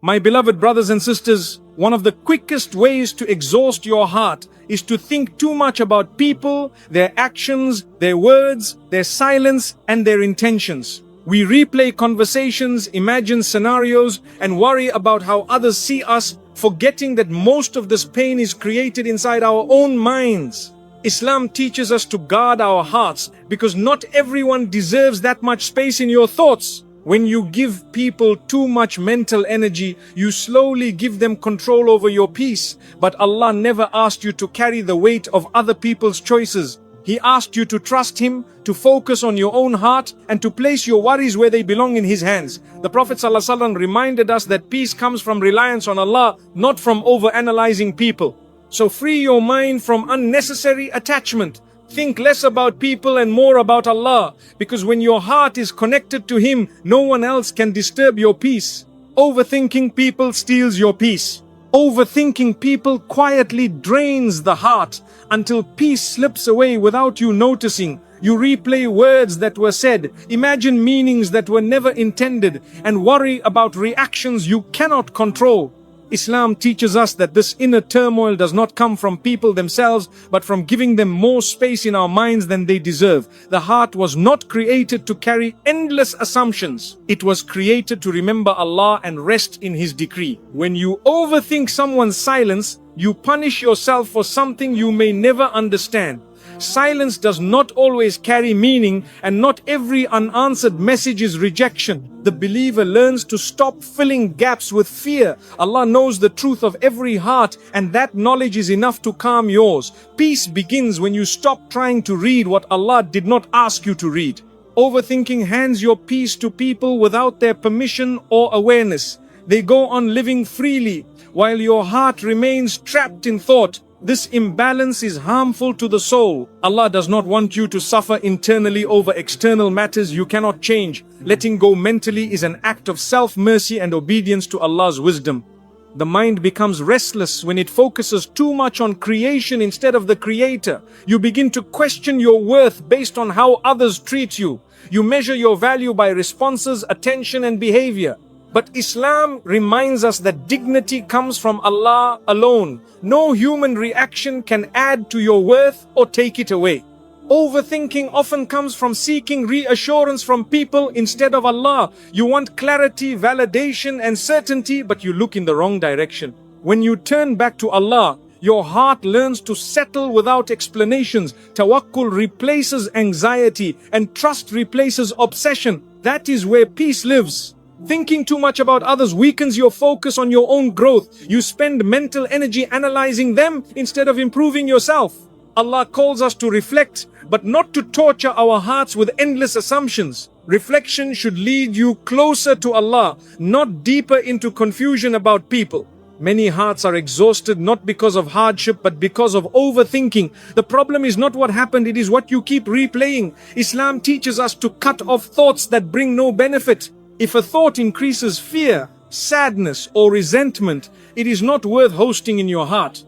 My beloved brothers and sisters, one of the quickest ways to exhaust your heart is to think too much about people, their actions, their words, their silence, and their intentions. We replay conversations, imagine scenarios, and worry about how others see us, forgetting that most of this pain is created inside our own minds. Islam teaches us to guard our hearts because not everyone deserves that much space in your thoughts. When you give people too much mental energy, you slowly give them control over your peace. But Allah never asked you to carry the weight of other people's choices. He asked you to trust Him, to focus on your own heart, and to place your worries where they belong in His hands. The Prophet ﷺ reminded us that peace comes from reliance on Allah, not from overanalyzing people. So free your mind from unnecessary attachment. Think less about people and more about Allah, because when your heart is connected to Him, no one else can disturb your peace. Overthinking people steals your peace. Overthinking people quietly drains the heart until peace slips away without you noticing. You replay words that were said, imagine meanings that were never intended, and worry about reactions you cannot control. Islam teaches us that this inner turmoil does not come from people themselves, but from giving them more space in our minds than they deserve. The heart was not created to carry endless assumptions. It was created to remember Allah and rest in His decree. When you overthink someone's silence, you punish yourself for something you may never understand. Silence does not always carry meaning, and not every unanswered message is rejection. The believer learns to stop filling gaps with fear. Allah knows the truth of every heart, and that knowledge is enough to calm yours. Peace begins when you stop trying to read what Allah did not ask you to read. Overthinking hands your peace to people without their permission or awareness. They go on living freely, while your heart remains trapped in thought. This imbalance is harmful to the soul. Allah does not want you to suffer internally over external matters you cannot change. Letting go mentally is an act of self-mercy and obedience to Allah's wisdom. The mind becomes restless when it focuses too much on creation instead of the Creator. You begin to question your worth based on how others treat you. You measure your value by responses, attention, and behavior. But Islam reminds us that dignity comes from Allah alone. No human reaction can add to your worth or take it away. Overthinking often comes from seeking reassurance from people instead of Allah. You want clarity, validation, and certainty, but you look in the wrong direction. When you turn back to Allah, your heart learns to settle without explanations. Tawakkul replaces anxiety, and trust replaces obsession. That is where peace lives. Thinking too much about others weakens your focus on your own growth. You spend mental energy analyzing them instead of improving yourself. Allah calls us to reflect, but not to torture our hearts with endless assumptions. Reflection should lead you closer to Allah, not deeper into confusion about people. Many hearts are exhausted not because of hardship, but because of overthinking. The problem is not what happened, it is what you keep replaying. Islam teaches us to cut off thoughts that bring no benefit. If a thought increases fear, sadness, or resentment, it is not worth hosting in your heart.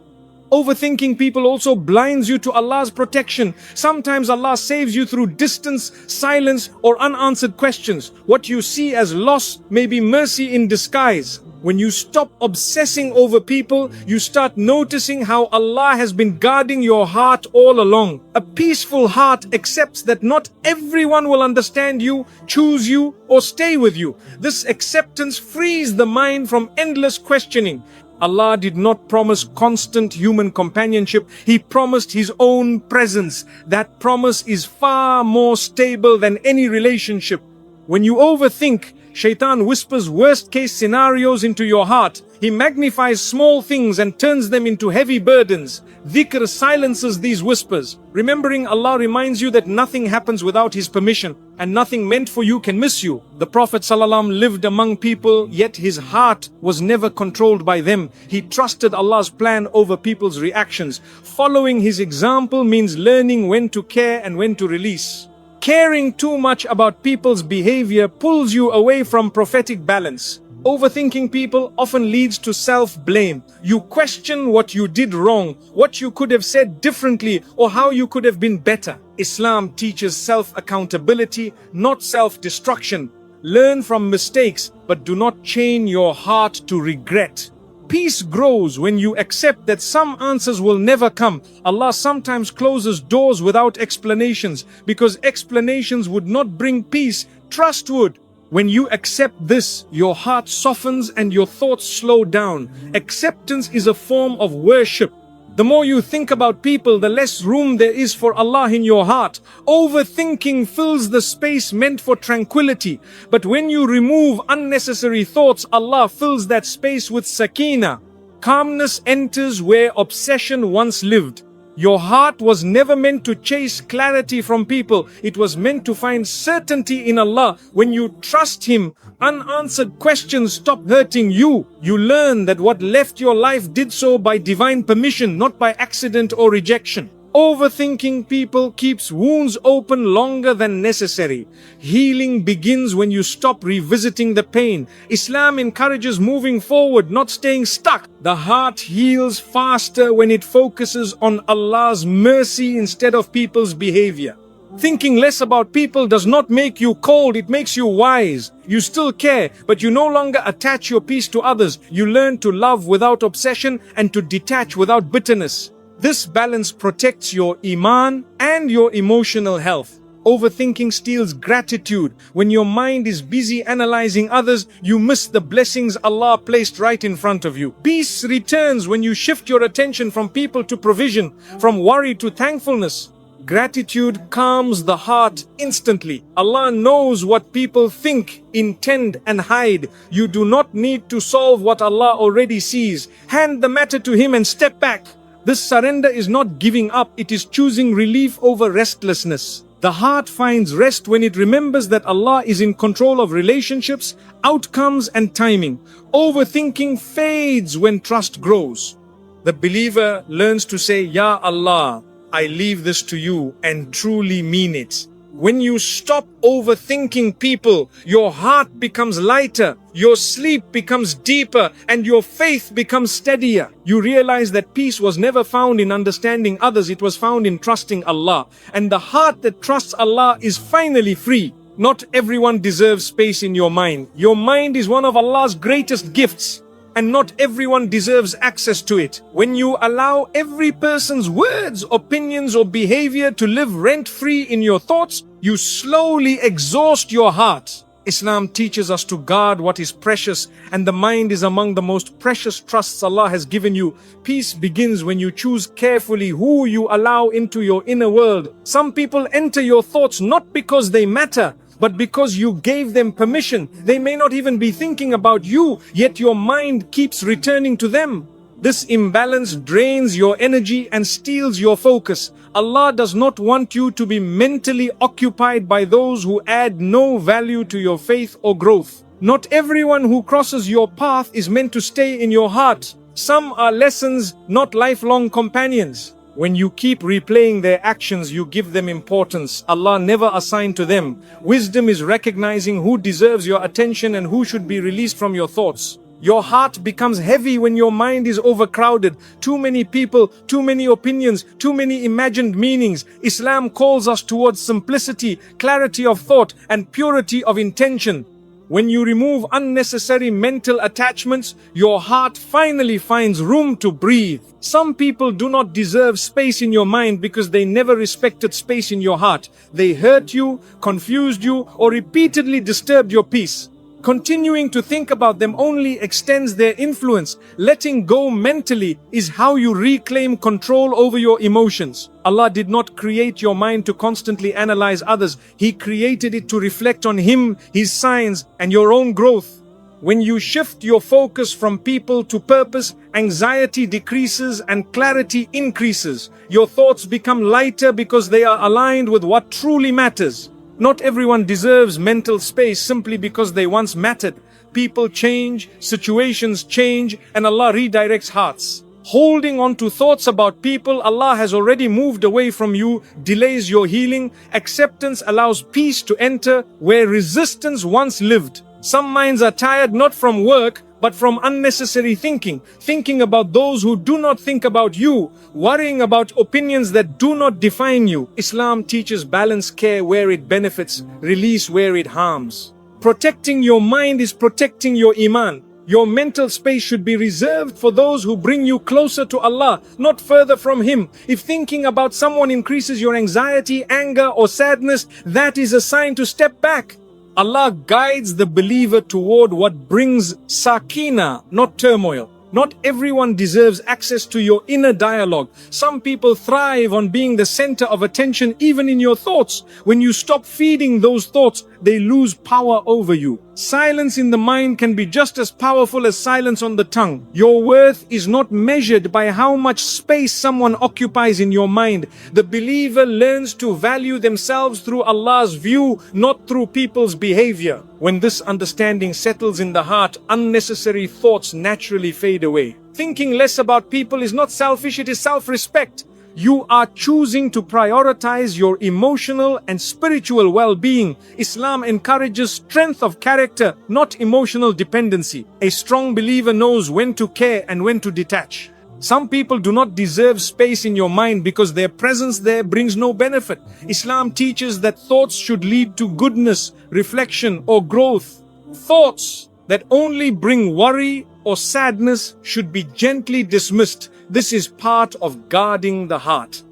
Overthinking people also blinds you to Allah's protection. Sometimes Allah saves you through distance, silence, or unanswered questions. What you see as loss may be mercy in disguise. When you stop obsessing over people, you start noticing how Allah has been guarding your heart all along. A peaceful heart accepts that not everyone will understand you, choose you, or stay with you. This acceptance frees the mind from endless questioning. Allah did not promise constant human companionship. He promised His own presence. That promise is far more stable than any relationship. When you overthink, Shaitan whispers worst-case scenarios into your heart. He magnifies small things and turns them into heavy burdens. Dhikr silences these whispers. Remembering Allah reminds you that nothing happens without His permission, and nothing meant for you can miss you. The Prophet ﷺ lived among people, yet his heart was never controlled by them. He trusted Allah's plan over people's reactions. Following his example means learning when to care and when to release. Caring too much about people's behavior pulls you away from prophetic balance. Overthinking people often leads to self-blame. You question what you did wrong, what you could have said differently, or how you could have been better. Islam teaches self-accountability, not self-destruction. Learn from mistakes, but do not chain your heart to regret. Peace grows when you accept that some answers will never come. Allah sometimes closes doors without explanations because explanations would not bring peace. Trust would. When you accept this, your heart softens and your thoughts slow down. Acceptance is a form of worship. The more you think about people, the less room there is for Allah in your heart. Overthinking fills the space meant for tranquility. But when you remove unnecessary thoughts, Allah fills that space with sakina. Calmness enters where obsession once lived. Your heart was never meant to chase clarity from people. It was meant to find certainty in Allah. When you trust Him, unanswered questions stop hurting you. You learn that what left your life did so by divine permission, not by accident or rejection. Overthinking people keeps wounds open longer than necessary. Healing begins when you stop revisiting the pain. Islam encourages moving forward, not staying stuck. The heart heals faster when it focuses on Allah's mercy instead of people's behavior. Thinking less about people does not make you cold, it makes you wise. You still care, but you no longer attach your peace to others. You learn to love without obsession and to detach without bitterness. This balance protects your iman and your emotional health. Overthinking steals gratitude. When your mind is busy analyzing others, you miss the blessings Allah placed right in front of you. Peace returns when you shift your attention from people to provision, from worry to thankfulness. Gratitude calms the heart instantly. Allah knows what people think, intend, and hide. You do not need to solve what Allah already sees. Hand the matter to Him and step back. This surrender is not giving up, it is choosing relief over restlessness. The heart finds rest when it remembers that Allah is in control of relationships, outcomes, and timing. Overthinking fades when trust grows. The believer learns to say, Ya Allah, I leave this to you, and truly mean it. When you stop overthinking people, your heart becomes lighter, your sleep becomes deeper, and your faith becomes steadier. You realize that peace was never found in understanding others, it was found in trusting Allah. And the heart that trusts Allah is finally free. Not everyone deserves space in your mind. Your mind is one of Allah's greatest gifts, and not everyone deserves access to it. When you allow every person's words, opinions, or behavior to live rent-free in your thoughts, you slowly exhaust your heart. Islam teaches us to guard what is precious, and the mind is among the most precious trusts Allah has given you. Peace begins when you choose carefully who you allow into your inner world. Some people enter your thoughts not because they matter, but because you gave them permission. They may not even be thinking about you, yet your mind keeps returning to them. This imbalance drains your energy and steals your focus. Allah does not want you to be mentally occupied by those who add no value to your faith or growth. Not everyone who crosses your path is meant to stay in your heart. Some are lessons, not lifelong companions. When you keep replaying their actions, you give them importance Allah never assigned to them. Wisdom is recognizing who deserves your attention and who should be released from your thoughts. Your heart becomes heavy when your mind is overcrowded. Too many people, too many opinions, too many imagined meanings. Islam calls us towards simplicity, clarity of thought, and purity of intention. When you remove unnecessary mental attachments, your heart finally finds room to breathe. Some people do not deserve space in your mind because they never respected space in your heart. They hurt you, confused you, or repeatedly disturbed your peace. Continuing to think about them only extends their influence. Letting go mentally is how you reclaim control over your emotions. Allah did not create your mind to constantly analyze others. He created it to reflect on Him, His signs, and your own growth. When you shift your focus from people to purpose, anxiety decreases and clarity increases. Your thoughts become lighter because they are aligned with what truly matters. Not everyone deserves mental space simply because they once mattered. People change, situations change, and Allah redirects hearts. Holding on to thoughts about people Allah has already moved away from you delays your healing. Acceptance allows peace to enter where resistance once lived. Some minds are tired not from work, but from unnecessary thinking about those who do not think about you, worrying about opinions that do not define you. Islam teaches balanced care where it benefits, release where it harms. Protecting your mind is protecting your iman. Your mental space should be reserved for those who bring you closer to Allah, not further from Him. If thinking about someone increases your anxiety, anger, or sadness, that is a sign to step back. Allah guides the believer toward what brings sakina, not turmoil. Not everyone deserves access to your inner dialogue. Some people thrive on being the center of attention even in your thoughts. When you stop feeding those thoughts, they lose power over you. Silence in the mind can be just as powerful as silence on the tongue. Your worth is not measured by how much space someone occupies in your mind. The believer learns to value themselves through Allah's view, not through people's behavior. When this understanding settles in the heart, unnecessary thoughts naturally fade away. Thinking less about people is not selfish, it is self-respect. You are choosing to prioritize your emotional and spiritual well-being. Islam encourages strength of character, not emotional dependency. A strong believer knows when to care and when to detach. Some people do not deserve space in your mind because their presence there brings no benefit. Islam teaches that thoughts should lead to goodness, reflection, or growth. Thoughts that only bring worry or sadness should be gently dismissed. This is part of guarding the heart.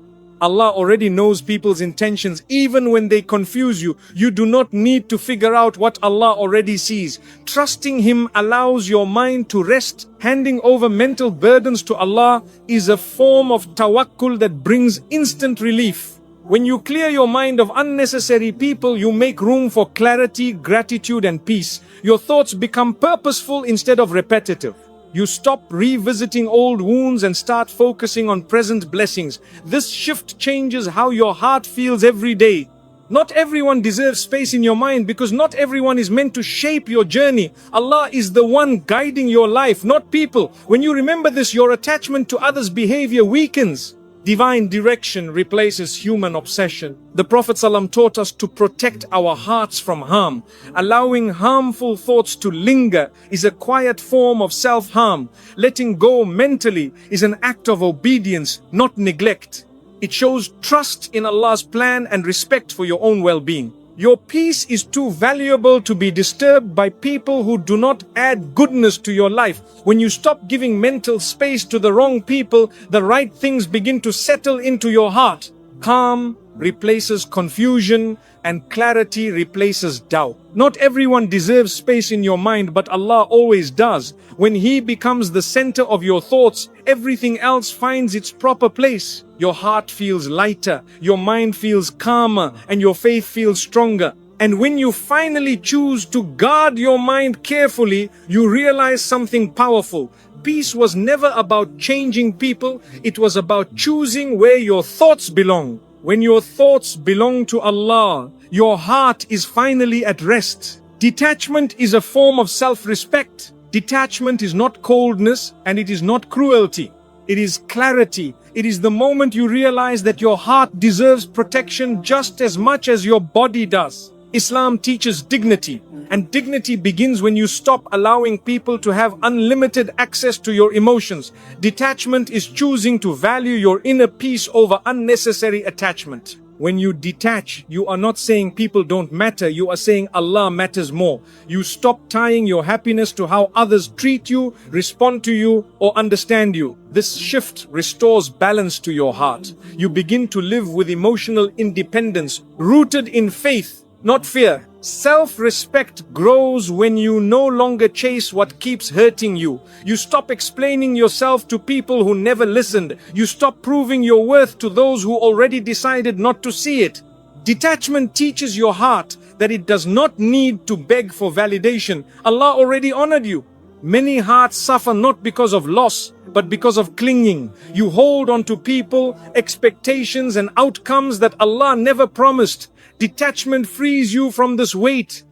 Allah already knows people's intentions even when they confuse you. You do not need to figure out what Allah already sees. Trusting Him allows your mind to rest. Handing over mental burdens to Allah is a form of tawakkul that brings instant relief. When you clear your mind of unnecessary people, you make room for clarity, gratitude, and peace. Your thoughts become purposeful instead of repetitive. You stop revisiting old wounds and start focusing on present blessings. This shift changes how your heart feels every day. Not everyone deserves space in your mind because not everyone is meant to shape your journey. Allah is the one guiding your life, not people. When you remember this, your attachment to others' behavior weakens. Divine direction replaces human obsession. The Prophet ﷺ taught us to protect our hearts from harm. Allowing harmful thoughts to linger is a quiet form of self-harm. Letting go mentally is an act of obedience, not neglect. It shows trust in Allah's plan and respect for your own well-being. Your peace is too valuable to be disturbed by people who do not add goodness to your life. When you stop giving mental space to the wrong people, the right things begin to settle into your heart. Calm replaces confusion and clarity replaces doubt. Not everyone deserves space in your mind, but Allah always does. When He becomes the center of your thoughts, everything else finds its proper place. Your heart feels lighter, your mind feels calmer, and your faith feels stronger. And when you finally choose to guard your mind carefully, you realize something powerful. Peace was never about changing people, it was about choosing where your thoughts belong. When your thoughts belong to Allah, your heart is finally at rest. Detachment is a form of self-respect. Detachment is not coldness and it is not cruelty. It is clarity. It is the moment you realize that your heart deserves protection just as much as your body does. Islam teaches dignity, and dignity begins when you stop allowing people to have unlimited access to your emotions. Detachment is choosing to value your inner peace over unnecessary attachment. When you detach, you are not saying people don't matter, you are saying Allah matters more. You stop tying your happiness to how others treat you, respond to you, or understand you. This shift restores balance to your heart. You begin to live with emotional independence, rooted in faith, not fear. Self-respect grows when you no longer chase what keeps hurting you. You stop explaining yourself to people who never listened. You stop proving your worth to those who already decided not to see it. Detachment teaches your heart that it does not need to beg for validation. Allah already honored you. Many hearts suffer not because of loss, but because of clinging. You hold on to people, expectations, and outcomes that Allah never promised. Detachment frees you from this weight.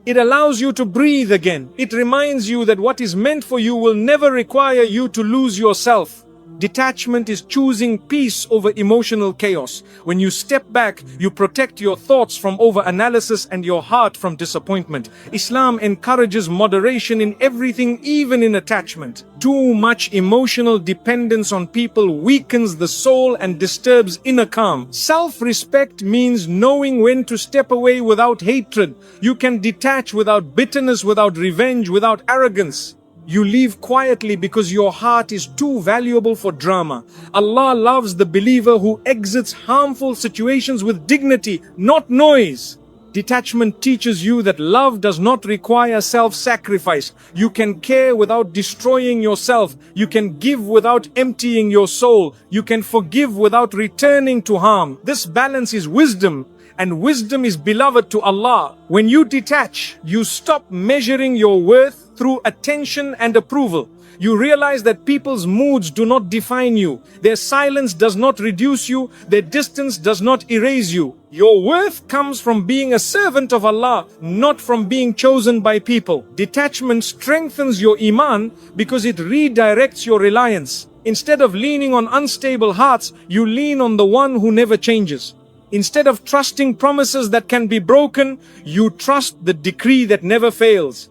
It allows you to breathe again. It reminds you that what is meant for you will never require you to lose yourself. Detachment is choosing peace over emotional chaos. When you step back, you protect your thoughts from over-analysis and your heart from disappointment. Islam encourages moderation in everything, even in attachment. Too much emotional dependence on people weakens the soul and disturbs inner calm. Self-respect means knowing when to step away without hatred. You can detach without bitterness, without revenge, without arrogance. You leave quietly because your heart is too valuable for drama. Allah loves the believer who exits harmful situations with dignity, not noise. Detachment teaches you that love does not require self-sacrifice. You can care without destroying yourself. You can give without emptying your soul. You can forgive without returning to harm. This balance is wisdom, and wisdom is beloved to Allah. When you detach, you stop measuring your worth through attention and approval. You realize that people's moods do not define you. Their silence does not reduce you. Their distance does not erase you. Your worth comes from being a servant of Allah, not from being chosen by people. Detachment strengthens your iman because it redirects your reliance. Instead of leaning on unstable hearts, you lean on the one who never changes. Instead of trusting promises that can be broken, you trust the decree that never fails.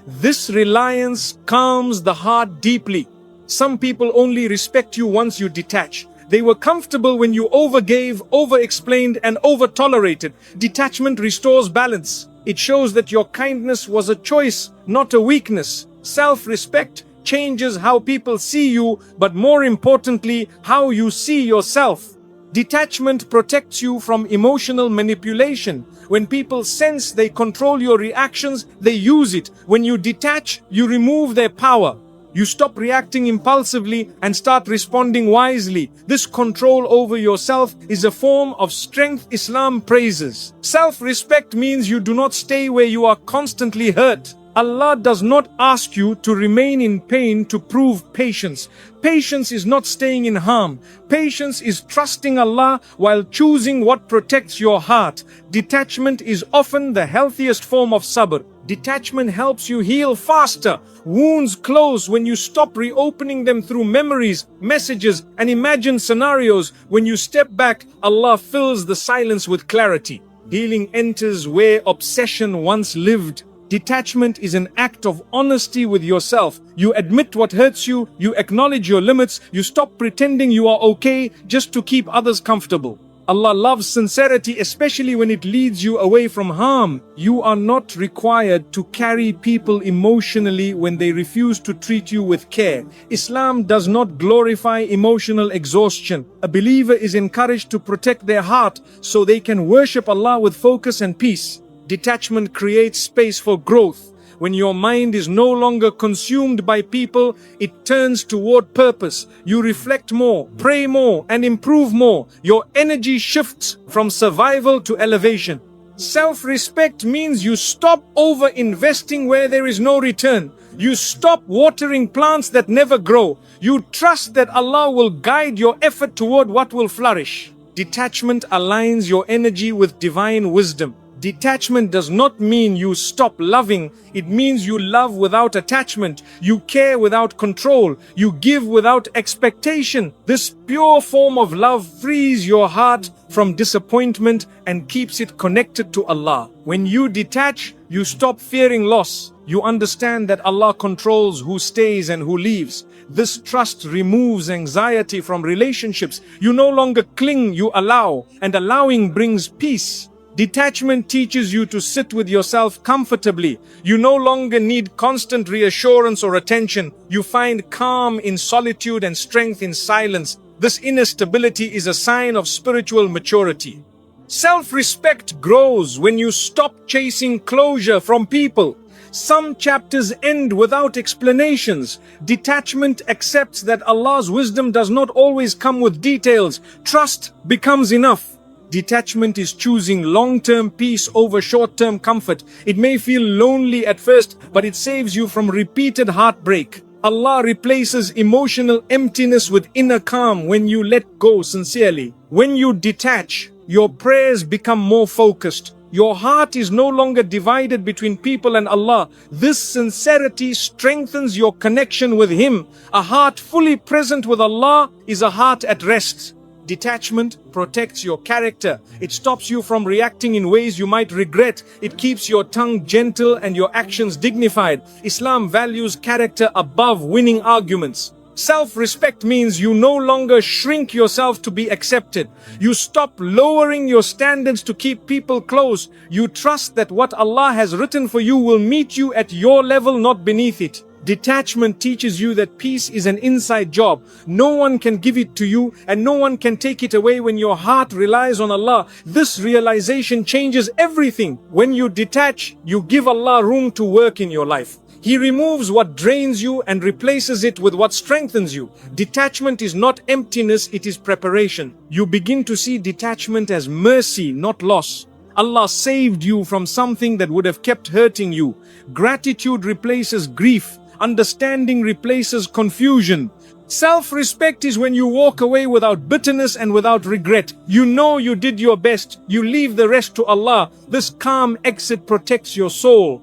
This reliance calms the heart deeply. Some people only respect you once you detach. They were comfortable when you overgave, over-explained, and over-tolerated. Detachment restores balance. It shows that your kindness was a choice, not a weakness. Self-respect changes how people see you, but more importantly, how you see yourself. Detachment protects you from emotional manipulation. When people sense they control your reactions, they use it. When you detach, you remove their power. You stop reacting impulsively and start responding wisely. This control over yourself is a form of strength Islam praises. Self-respect means you do not stay where you are constantly hurt. Allah does not ask you to remain in pain to prove patience. Patience is not staying in harm. Patience is trusting Allah while choosing what protects your heart. Detachment is often the healthiest form of sabr. Detachment helps you heal faster. Wounds close when you stop reopening them through memories, messages, and imagined scenarios. When you step back, Allah fills the silence with clarity. Healing enters where obsession once lived. Detachment is an act of honesty with yourself. You admit what hurts you, you acknowledge your limits, you stop pretending you are okay just to keep others comfortable. Allah loves sincerity, especially when it leads you away from harm. You are not required to carry people emotionally when they refuse to treat you with care. Islam does not glorify emotional exhaustion. A believer is encouraged to protect their heart so they can worship Allah with focus and peace. Detachment creates space for growth. When your mind is no longer consumed by people, it turns toward purpose. You reflect more, pray more, and improve more. Your energy shifts from survival to elevation. Self-respect means you stop over-investing where there is no return. You stop watering plants that never grow. You trust that Allah will guide your effort toward what will flourish. Detachment aligns your energy with divine wisdom. Detachment does not mean you stop loving. It means you love without attachment. You care without control. You give without expectation. This pure form of love frees your heart from disappointment and keeps it connected to Allah. When you detach, you stop fearing loss. You understand that Allah controls who stays and who leaves. This trust removes anxiety from relationships. You no longer cling, you allow, and allowing brings peace. Detachment teaches you to sit with yourself comfortably. You no longer need constant reassurance or attention. You find calm in solitude and strength in silence. This inner stability is a sign of spiritual maturity. Self-respect grows when you stop chasing closure from people. Some chapters end without explanations. Detachment accepts that Allah's wisdom does not always come with details. Trust becomes enough. Detachment is choosing long-term peace over short-term comfort. It may feel lonely at first, but it saves you from repeated heartbreak. Allah replaces emotional emptiness with inner calm when you let go sincerely. When you detach, your prayers become more focused. Your heart is no longer divided between people and Allah. This sincerity strengthens your connection with Him. A heart fully present with Allah is a heart at rest. Detachment protects your character. It stops you from reacting in ways you might regret. It keeps your tongue gentle and your actions dignified. Islam values character above winning arguments. Self-respect means you no longer shrink yourself to be accepted. You stop lowering your standards to keep people close. You trust that what Allah has written for you will meet you at your level, not beneath it. Detachment teaches you that peace is an inside job. No one can give it to you and no one can take it away when your heart relies on Allah. This realization changes everything. When you detach, you give Allah room to work in your life. He removes what drains you and replaces it with what strengthens you. Detachment is not emptiness, it is preparation. You begin to see detachment as mercy, not loss. Allah saved you from something that would have kept hurting you. Gratitude replaces grief. Understanding replaces confusion. Self-respect is when you walk away without bitterness and without regret. You know you did your best. You leave the rest to Allah. This calm exit protects your soul.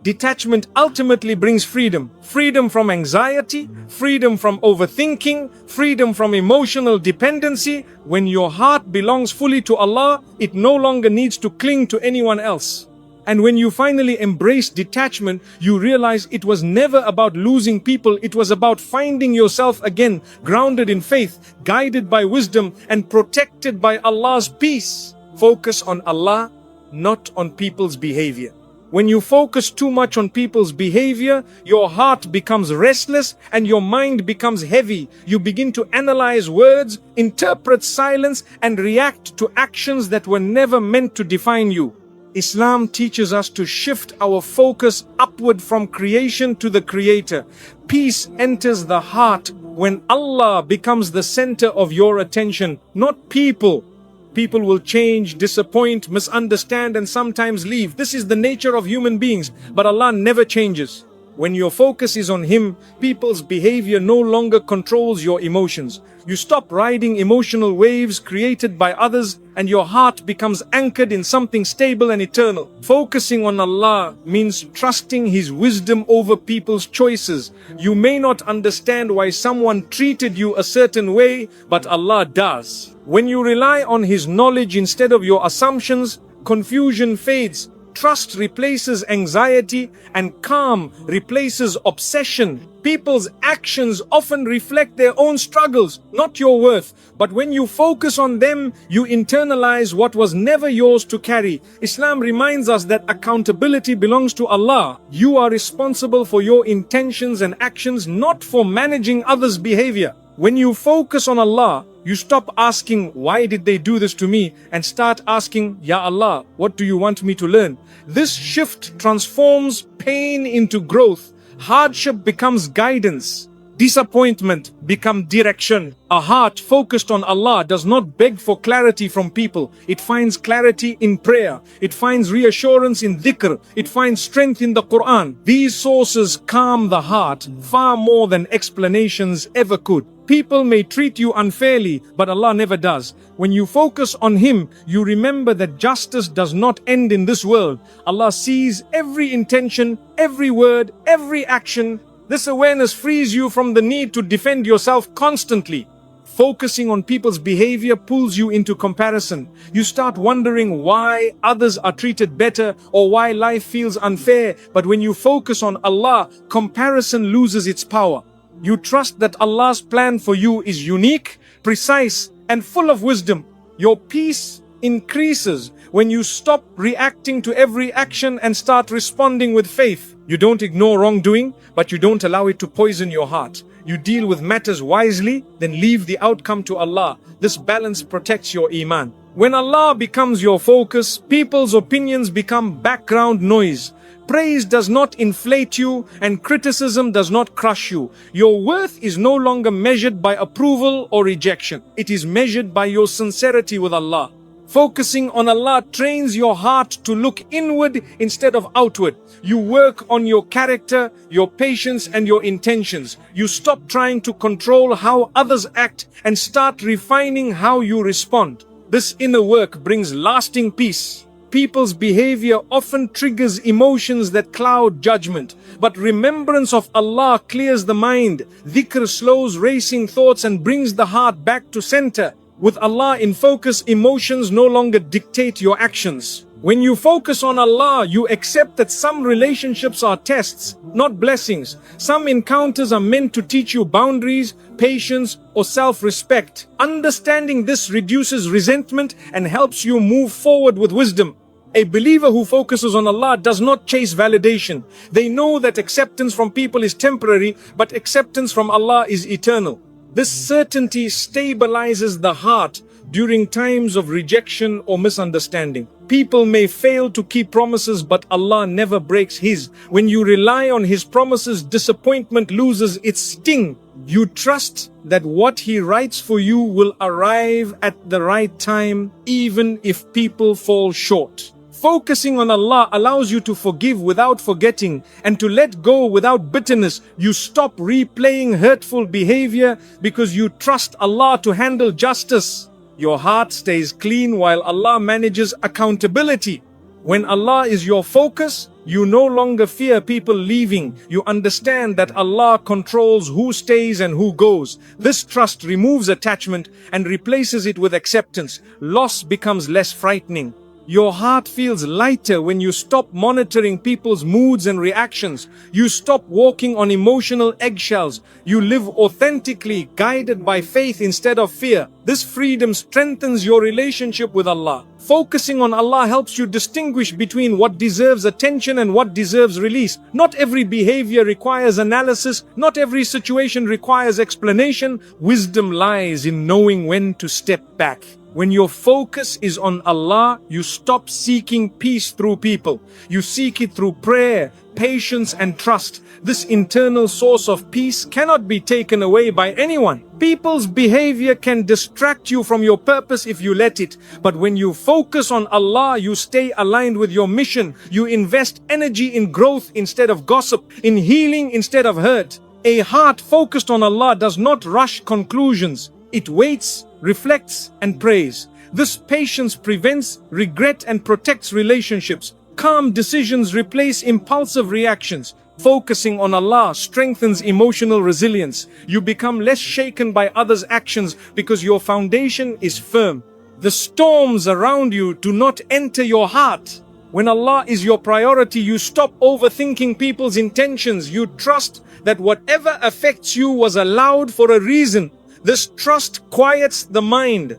Detachment ultimately brings freedom. Freedom from anxiety, freedom from overthinking, freedom from emotional dependency. When your heart belongs fully to Allah, it no longer needs to cling to anyone else. And when you finally embrace detachment, you realize it was never about losing people, it was about finding yourself again, grounded in faith, guided by wisdom, and protected by Allah's peace. Focus on Allah, not on people's behavior. When you focus too much on people's behavior, your heart becomes restless and your mind becomes heavy. You begin to analyze words, interpret silence, and react to actions that were never meant to define you. Islam teaches us to shift our focus upward from creation to the Creator. Peace enters the heart when Allah becomes the center of your attention, not people. People will change, disappoint, misunderstand, and sometimes leave. This is the nature of human beings, but Allah never changes. When your focus is on Him, people's behavior no longer controls your emotions. You stop riding emotional waves created by others, and your heart becomes anchored in something stable and eternal. Focusing on Allah means trusting His wisdom over people's choices. You may not understand why someone treated you a certain way, but Allah does. When you rely on His knowledge instead of your assumptions, confusion fades. Trust replaces anxiety and calm replaces obsession. People's actions often reflect their own struggles, not your worth. But when you focus on them, you internalize what was never yours to carry. Islam reminds us that accountability belongs to Allah. You are responsible for your intentions and actions, not for managing others' behavior. When you focus on Allah, you stop asking, why did they do this to me? And start asking, Ya Allah, what do you want me to learn? This shift transforms pain into growth. Hardship becomes guidance. Disappointment becomes direction. A heart focused on Allah does not beg for clarity from people. It finds clarity in prayer. It finds reassurance in dhikr. It finds strength in the Qur'an. These sources calm the heart far more than explanations ever could. People may treat you unfairly, but Allah never does. When you focus on Him, you remember that justice does not end in this world. Allah sees every intention, every word, every action. This awareness frees you from the need to defend yourself constantly. Focusing on people's behavior pulls you into comparison. You start wondering why others are treated better or why life feels unfair. But when you focus on Allah, comparison loses its power. You trust that Allah's plan for you is unique, precise, and full of wisdom. Your peace increases when you stop reacting to every action and start responding with faith. You don't ignore wrongdoing, but you don't allow it to poison your heart. You deal with matters wisely, then leave the outcome to Allah. This balance protects your iman. When Allah becomes your focus, people's opinions become background noise. Praise does not inflate you and criticism does not crush you. Your worth is no longer measured by approval or rejection. It is measured by your sincerity with Allah. Focusing on Allah trains your heart to look inward instead of outward. You work on your character, your patience, and your intentions. You stop trying to control how others act and start refining how you respond. This inner work brings lasting peace. people's behavior often triggers emotions that cloud judgment. But remembrance of Allah clears the mind. Dhikr slows racing thoughts and brings the heart back to center. With Allah in focus, emotions no longer dictate your actions. When you focus on Allah, you accept that some relationships are tests, not blessings. Some encounters are meant to teach you boundaries, patience, or self-respect. Understanding this reduces resentment and helps you move forward with wisdom. A believer who focuses on Allah does not chase validation. They know that acceptance from people is temporary, but acceptance from Allah is eternal. This certainty stabilizes the heart during times of rejection or misunderstanding. People may fail to keep promises, but Allah never breaks His. When you rely on His promises, disappointment loses its sting. You trust that what He writes for you will arrive at the right time, even if people fall short. Focusing on Allah allows you to forgive without forgetting and to let go without bitterness. You stop replaying hurtful behavior because you trust Allah to handle justice. Your heart stays clean while Allah manages accountability. When Allah is your focus, you no longer fear people leaving. You understand that Allah controls who stays and who goes. This trust removes attachment and replaces it with acceptance. Loss becomes less frightening. Your heart feels lighter when you stop monitoring people's moods and reactions. You stop walking on emotional eggshells. You live authentically, guided by faith instead of fear. This freedom strengthens your relationship with Allah. Focusing on Allah helps you distinguish between what deserves attention and what deserves release. Not every behavior requires analysis. Not every situation requires explanation. Wisdom lies in knowing when to step back. When your focus is on Allah, you stop seeking peace through people. You seek it through prayer, patience, and trust. This internal source of peace cannot be taken away by anyone. People's behavior can distract you from your purpose if you let it. But when you focus on Allah, you stay aligned with your mission. You invest energy in growth instead of gossip, in healing instead of hurt. A heart focused on Allah does not rush conclusions. It waits, reflects, and prays. This patience prevents regret and protects relationships. Calm decisions replace impulsive reactions. Focusing on Allah strengthens emotional resilience. You become less shaken by others' actions because your foundation is firm. The storms around you do not enter your heart. When Allah is your priority, you stop overthinking people's intentions. You trust that whatever affects you was allowed for a reason. This trust quiets the mind.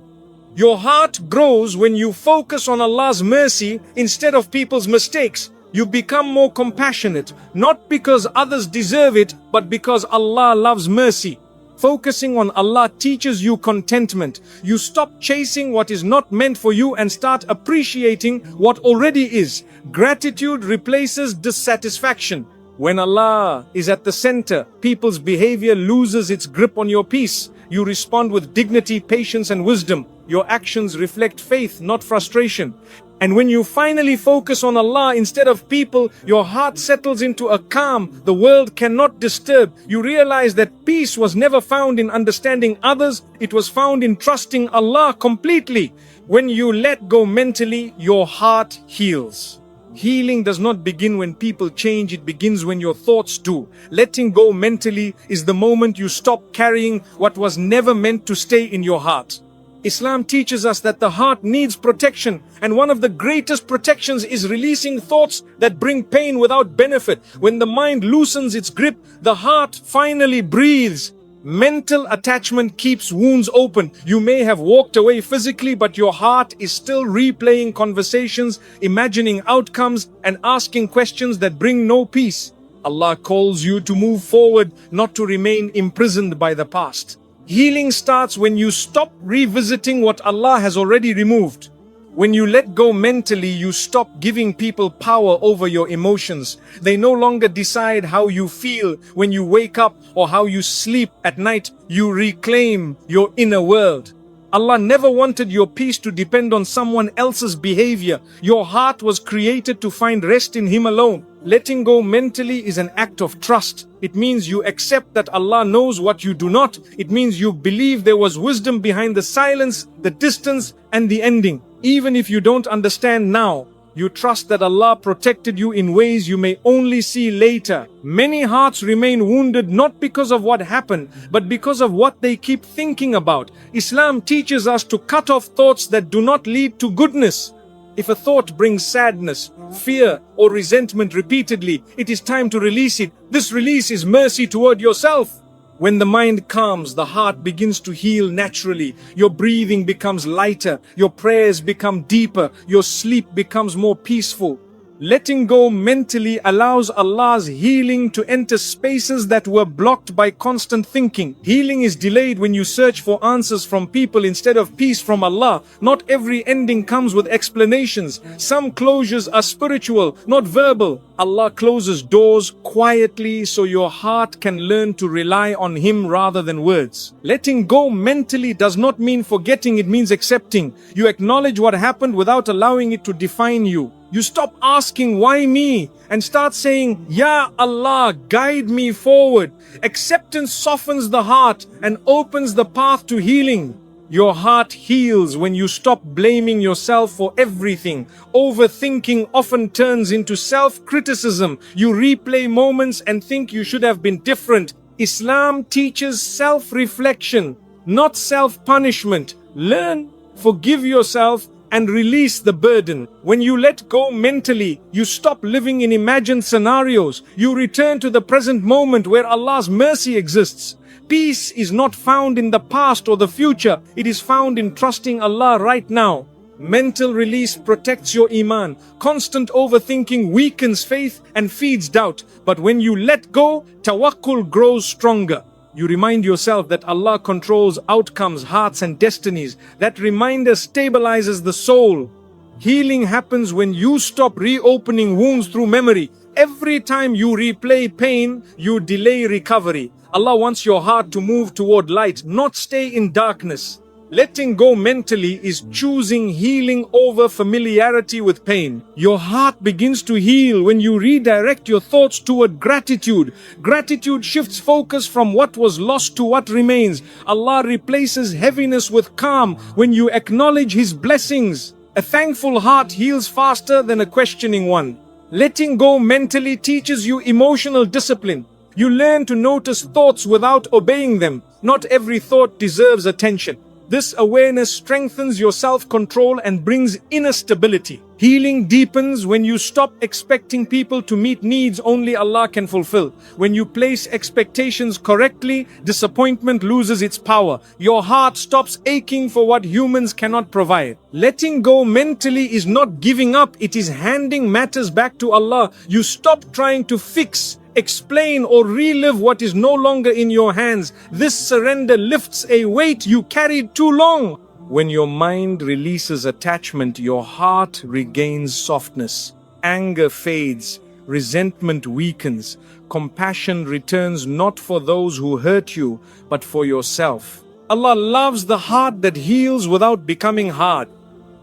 Your heart grows when you focus on Allah's mercy instead of people's mistakes. You become more compassionate, not because others deserve it, but because Allah loves mercy. Focusing on Allah teaches you contentment. You stop chasing what is not meant for you and start appreciating what already is. Gratitude replaces dissatisfaction. When Allah is at the center, people's behavior loses its grip on your peace. You respond with dignity, patience, and wisdom. Your actions reflect faith, not frustration. And when you finally focus on Allah instead of people, your heart settles into a calm the world cannot disturb. You realize that peace was never found in understanding others, it was found in trusting Allah completely. When you let go mentally, your heart heals. Healing does not begin when people change, it begins when your thoughts do. Letting go mentally is the moment you stop carrying what was never meant to stay in your heart. Islam teaches us that the heart needs protection, and one of the greatest protections is releasing thoughts that bring pain without benefit. When the mind loosens its grip, the heart finally breathes. Mental attachment keeps wounds open. You may have walked away physically, but your heart is still replaying conversations, imagining outcomes, and asking questions that bring no peace. Allah calls you to move forward, not to remain imprisoned by the past. Healing starts when you stop revisiting what Allah has already removed. When you let go mentally, you stop giving people power over your emotions. They no longer decide how you feel when you wake up or how you sleep at night. You reclaim your inner world. Allah never wanted your peace to depend on someone else's behavior. Your heart was created to find rest in Him alone. Letting go mentally is an act of trust. It means you accept that Allah knows what you do not. It means you believe there was wisdom behind the silence, the distance, and the ending. Even if you don't understand now, You trust that Allah protected you in ways you may only see later. Many hearts remain wounded not because of what happened, but because of what they keep thinking about. Islam teaches us to cut off thoughts that do not lead to goodness. If a thought brings sadness, fear, or resentment repeatedly, it is time to release it. This release is mercy toward yourself. When the mind calms, the heart begins to heal naturally. Your breathing becomes lighter, your prayers become deeper, your sleep becomes more peaceful. Letting go mentally allows Allah's healing to enter spaces that were blocked by constant thinking. Healing is delayed when you search for answers from people instead of peace from Allah. Not every ending comes with explanations. Some closures are spiritual, not verbal. Allah closes doors quietly so your heart can learn to rely on Him rather than words. Letting go mentally does not mean forgetting, it means accepting. You acknowledge what happened without allowing it to define you. You stop asking, why me? And start saying, Ya Allah, guide me forward. Acceptance softens the heart and opens the path to healing. Your heart heals when you stop blaming yourself for everything. Overthinking often turns into self-criticism. You replay moments and think you should have been different. Islam teaches self-reflection, not self-punishment. Learn, forgive yourself, and release the burden. When you let go mentally, you stop living in imagined scenarios. You return to the present moment where Allah's mercy exists. Peace is not found in the past or the future. It is found in trusting Allah right now. Mental release protects your iman. Constant overthinking weakens faith and feeds doubt. But when you let go, tawakkul grows stronger. You remind yourself that Allah controls outcomes, hearts, and destinies. That reminder stabilizes the soul. Healing happens when you stop reopening wounds through memory. Every time you replay pain, you delay recovery. Allah wants your heart to move toward light, not stay in darkness. Letting go mentally is choosing healing over familiarity with pain. Your heart begins to heal when you redirect your thoughts toward gratitude. Gratitude shifts focus from what was lost to what remains. Allah replaces heaviness with calm when you acknowledge His blessings. A thankful heart heals faster than a questioning one. Letting go mentally teaches you emotional discipline. You learn to notice thoughts without obeying them. Not every thought deserves attention. This awareness strengthens your self-control and brings inner stability. Healing deepens when you stop expecting people to meet needs only Allah can fulfill. When you place expectations correctly, disappointment loses its power. Your heart stops aching for what humans cannot provide. Letting go mentally is not giving up, it is handing matters back to Allah. You stop trying to fix, explain, or relive what is no longer in your hands. This surrender lifts a weight you carried too long. When your mind releases attachment, your heart regains softness. Anger fades, resentment weakens. Compassion returns not for those who hurt you, but for yourself. Allah loves the heart that heals without becoming hard.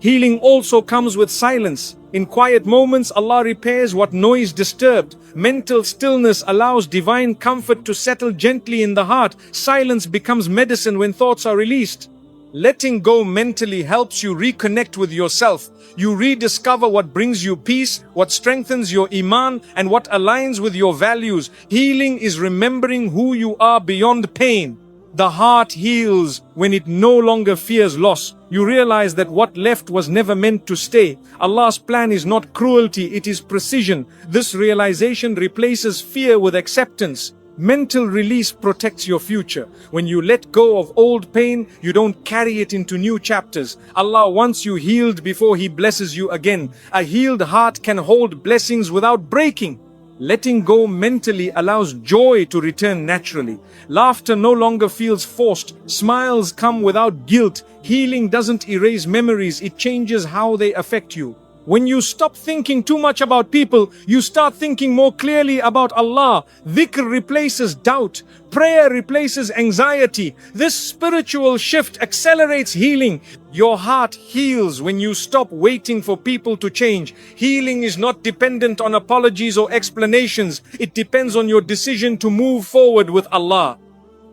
Healing also comes with silence. In quiet moments, Allah repairs what noise disturbed. Mental stillness allows divine comfort to settle gently in the heart. Silence becomes medicine when thoughts are released. Letting go mentally helps you reconnect with yourself. You rediscover what brings you peace, what strengthens your iman, and what aligns with your values. Healing is remembering who you are beyond pain. The heart heals when it no longer fears loss. You realize that what left was never meant to stay. Allah's plan is not cruelty, it is precision. This realization replaces fear with acceptance. Mental release protects your future. When you let go of old pain, you don't carry it into new chapters. Allah wants you healed before He blesses you again. A healed heart can hold blessings without breaking. Letting go mentally allows joy to return naturally. Laughter no longer feels forced. Smiles come without guilt. Healing doesn't erase memories, it changes how they affect you. When you stop thinking too much about people, you start thinking more clearly about Allah. Dhikr replaces doubt. Prayer replaces anxiety. This spiritual shift accelerates healing. Your heart heals when you stop waiting for people to change. Healing is not dependent on apologies or explanations. It depends on your decision to move forward with Allah.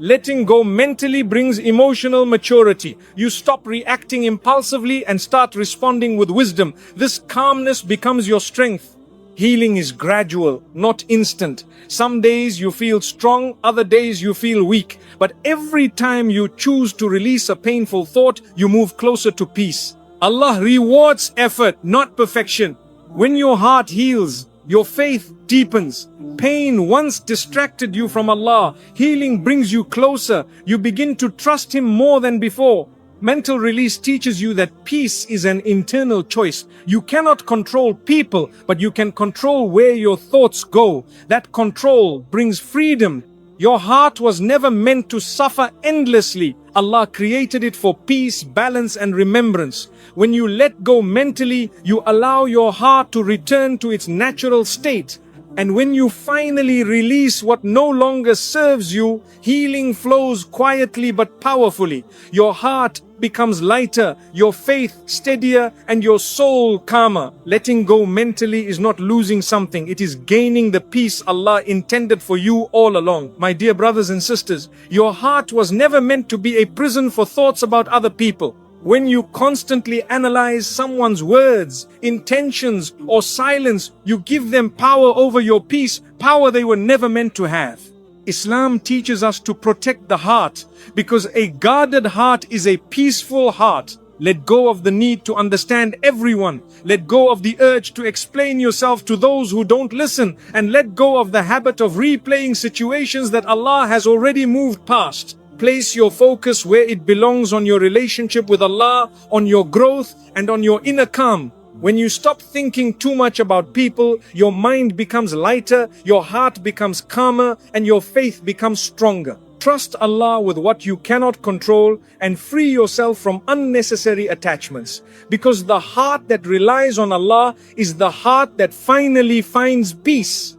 Letting go mentally brings emotional maturity. You stop reacting impulsively and start responding with wisdom. This calmness becomes your strength. Healing is gradual, not instant. Some days you feel strong, other days you feel weak. But every time you choose to release a painful thought, you move closer to peace. Allah rewards effort, not perfection. When your heart heals, your faith deepens. Pain once distracted you from Allah. Healing brings you closer. You begin to trust Him more than before. Mental release teaches you that peace is an internal choice. You cannot control people, but you can control where your thoughts go. That control brings freedom. Your heart was never meant to suffer endlessly. Allah created it for peace, balance, and remembrance. When you let go mentally, you allow your heart to return to its natural state. And when you finally release what no longer serves you, healing flows quietly but powerfully. Your heart becomes lighter, your faith steadier, and your soul calmer. Letting go mentally is not losing something, it is gaining the peace Allah intended for you all along. My dear brothers and sisters, your heart was never meant to be a prison for thoughts about other people. When you constantly analyze someone's words, intentions, or silence, you give them power over your peace, power they were never meant to have. Islam teaches us to protect the heart, because a guarded heart is a peaceful heart. Let go of the need to understand everyone. Let go of the urge to explain yourself to those who don't listen, and let go of the habit of replaying situations that Allah has already moved past. Place your focus where it belongs, on your relationship with Allah, on your growth, and on your inner calm. When you stop thinking too much about people, your mind becomes lighter, your heart becomes calmer, and your faith becomes stronger. Trust Allah with what you cannot control and free yourself from unnecessary attachments. Because the heart that relies on Allah is the heart that finally finds peace.